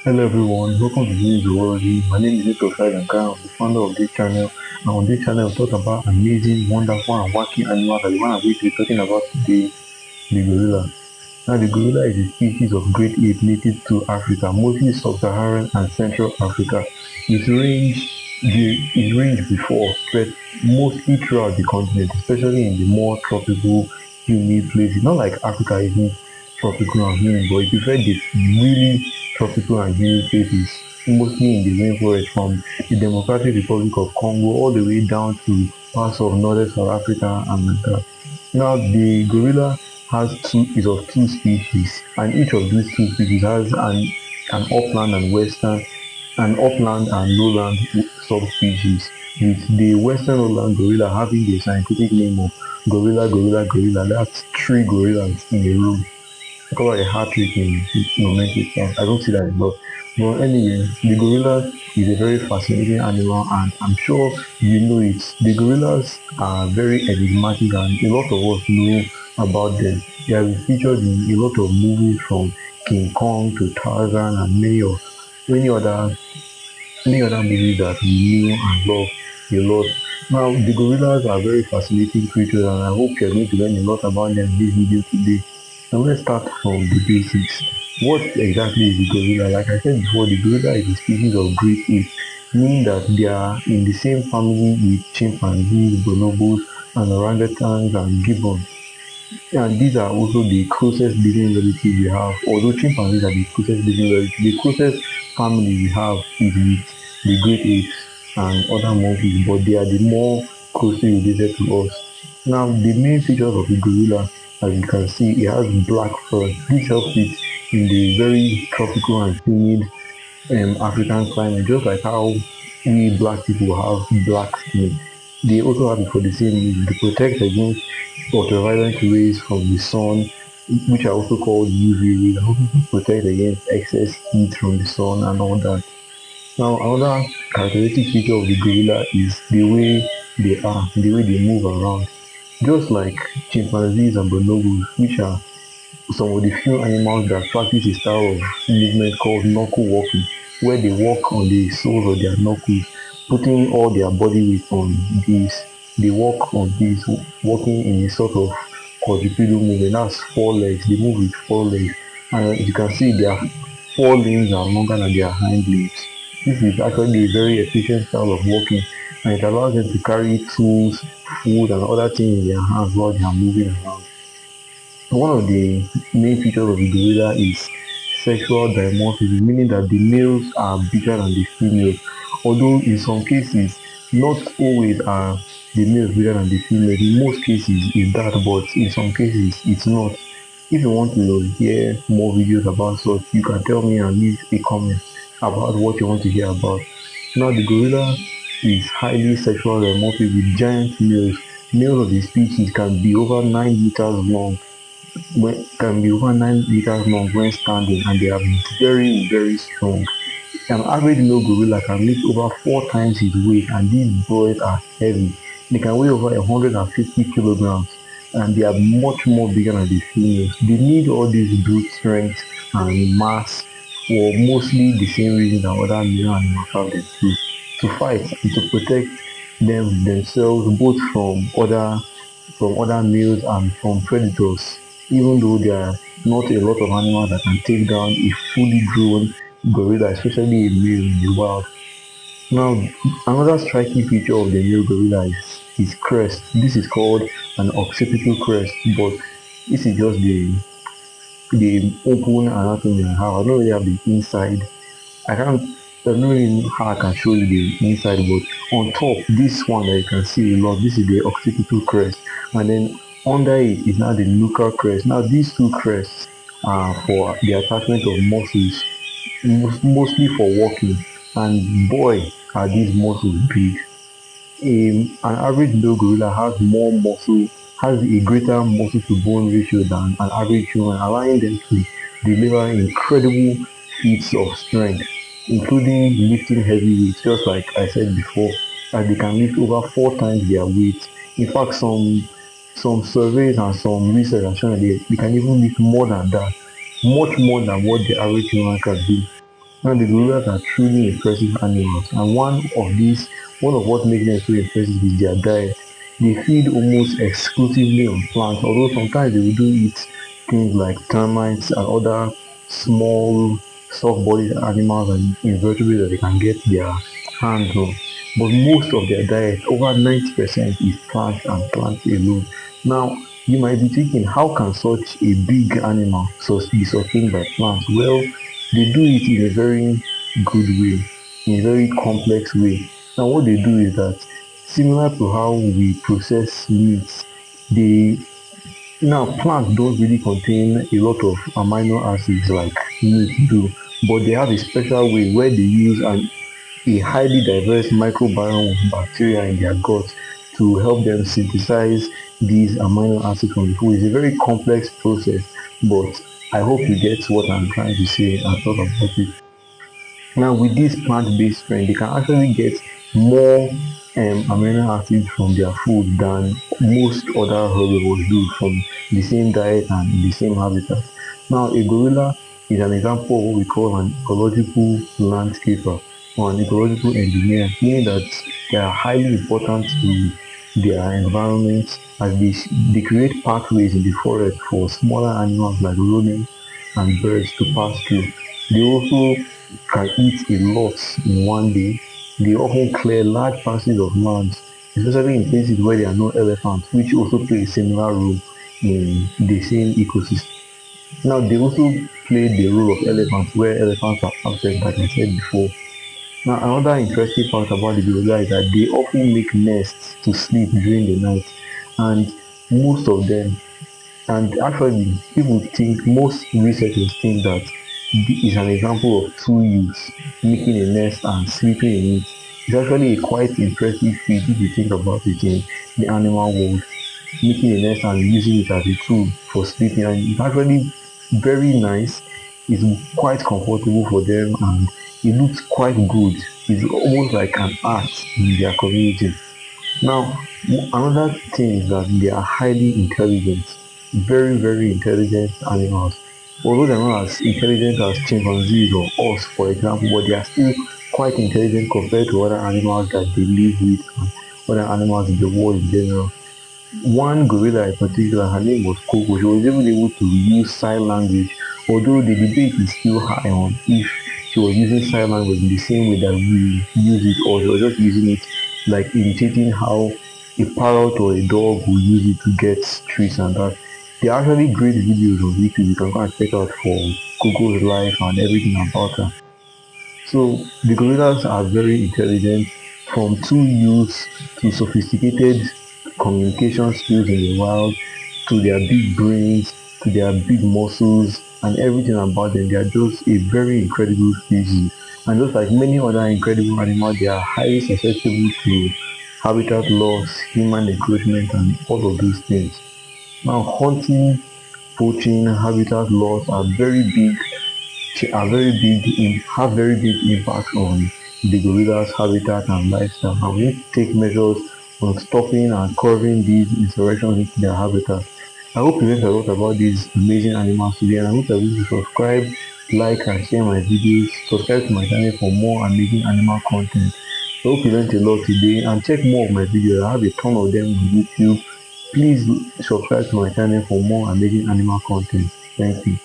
Hello everyone, welcome to News Zoology. My name is Nico Shaganka. I'm the founder of this channel. And on this channel, we talk about amazing, wonderful, and wacky animals. And the one I'm going to be talking about today, the gorilla. Now, the gorilla is a species of great ape native to Africa, mostly sub-Saharan and Central Africa. It ranged before, spread mostly throughout the continent, especially in the more tropical, humid places. Not like Africa isn't tropical and humid, but if you prefer the really tropical and humid places, mostly in the rainforest from the Democratic Republic of Congo all the way down to parts of northern South Africa and like that. Now, the gorilla is of two species, and each of these two species has an upland and western, an upland and lowland subspecies, with the western lowland gorilla having the scientific name of gorilla. That's three gorillas in a row. I call it a hat trick in nomenclature. I don't see that a lot. But anyway, the gorilla is a very fascinating animal, and I'm sure you know it. The gorillas are very enigmatic, and a lot of us know about them. They have been featured in a lot of movies from King Kong to Tarzan and many other many other movies that we knew and love a lot. Now, the gorillas are very fascinating creatures, and I hope you're going to learn a lot about them in this video today. Now, let's start from the basics. What exactly is the gorilla? Like I said before, the gorilla is a species of great ape, meaning that they are in the same family with chimpanzees, bonobos, and orangutans and gibbons. And these are also the closest living relatives we have. Although chimpanzees are the closest living relatives, the closest family we have is with the great apes and other monkeys, but they are the more closely related to us. Now, the main features of the gorilla, as you can see, it has black fur. This helps it in the very tropical and humid African climate, just like how we black people have black skin. They also have it for the same reason to protect against ultraviolet rays from the sun, which are also called UV rays, and also to protect against excess heat from the sun and all that. Now, another characteristic feature of the gorilla is the way they move around. Just like chimpanzees and bonobos, which are some of the few animals that practice a style of movement called knuckle walking, where they walk on the soles of their knuckles, putting all their body weight on these. They walk on these, walking in a sort of quadrupedal movement. That's four legs. They move with four legs. And as you can see, their four limbs are longer than their hind limbs. This is actually a very efficient style of walking, and it allows them to carry tools, food, and other things in their hands while they are moving around. One of the main features of the gorilla is sexual dimorphism, meaning that the males are bigger than the females. Although in some cases, not always are the males bigger than the females. In most cases, it's that, but in some cases, it's not. If you want to hear more videos about such, you can tell me and leave a comment about what you want to hear about. Now, the gorilla is highly sexual dimorphic with giant males. Males of the species can be over 9 meters long can be over 9 meters long when standing, and they are very, very strong. An average male gorilla can lift over 4 times his weight, and these boys are heavy. They can weigh over 150 kilograms, and they are much more bigger than the females. They need all this brute strength and mass for mostly the same reason that other male animals have them to fight and to protect themselves both from other males and from predators, even though there are not a lot of animals that can take down a fully grown gorilla, especially a male in the wild. Now, another striking feature of the male gorilla is his crest. This is called an occipital crest, but this is just the open anatomy I have. I don't really have the inside. I can't. I don't really know how I can show you the inside, but on top, this one that you can see a lot, this is the occipital crest, and then under it is now the nuchal crest. Now, these two crests are for the attachment of muscles, mostly for walking, and boy, are these muscles big. An average male gorilla has a greater muscle to bone ratio than an average human, allowing them to deliver incredible feats of strength, including lifting heavy weights, just like I said before, that they can lift over 4 times their weight. In fact, some surveys and some research have shown that they can even lift more than that, much more than what the average human can do. Now the gorillas are truly impressive animals, and one of what makes them so impressive is their diet. They feed almost exclusively on plants, although sometimes they will do eat things like termites and other small soft-bodied animals and invertebrates that they can get their hands on. But most of their diet, over 90%, is plants and plants alone. Now, you might be thinking, how can such a big animal be sustained by plants? Well, they do it in a very good way, in a very complex way. Now, what they do is that, similar to how we process meat, they now plants don't really contain a lot of amino acids like meat do, but they have a special way where they use a highly diverse microbiome of bacteria in their gut to help them synthesize these amino acids from the food. It's a very complex process, but I hope you get what I'm trying to say and talk about it. Now, with this plant-based strain, they can actually get more amino acids from their food than most other herbivores do from the same diet and the same habitat. Now, a gorilla is an example of what we call an ecological landscaper or an ecological engineer, meaning that they are highly important to their environment as they create pathways in the forest for smaller animals like rodents and birds to pass through. They also can eat a lot in one day. They often clear large patches of land, especially in places where there are no elephants, which also play a similar role in the same ecosystem. Now, they also play the role of elephants where elephants are absent, like I said before. Now, another interesting part about the gorilla is that they often make nests to sleep during the night, and most of them and actually, people think most researchers think that this is an example of two youths making a nest and sleeping in it. It's actually a quite impressive feat if you think about it in the animal world, making a nest and using it as a tool for sleeping. And it's actually very nice. It's quite comfortable for them and it looks quite good. It's almost like an art in their community. Now, another thing is that they are highly intelligent, very, very intelligent animals. Although they're not as intelligent as chimpanzees or us, for example, but they are still quite intelligent compared to other animals that they live with and other animals in the world in general. One gorilla in particular, her name was Coco. She was even able to use sign language, although the debate is still high on if she was using sign language in the same way that we use it, or she was just using it like imitating how a parrot or a dog will use it to get treats and that. There are actually great videos on YouTube you can go and check out for Coco's life and everything about her. So the gorillas are very intelligent, from tool use to sophisticated communication skills in the wild, to their big brains, to their big muscles, and everything about them. They are just a very incredible species. And just like many other incredible animals, they are highly susceptible to habitat loss, human encroachment, and all of those things. Now, hunting, poaching, habitat loss have very big impact on the gorillas' habitat and lifestyle, and we need to take measures on stopping and curbing these insurrections into their habitat. I hope you learned a lot about these amazing animals today, and I hope you're going to subscribe, like, and share my videos. Subscribe to my channel for more amazing animal content. I hope you learned a lot today, and check more of my videos. I have a ton of them on YouTube. Please subscribe to my channel for more amazing animal content. Thank you.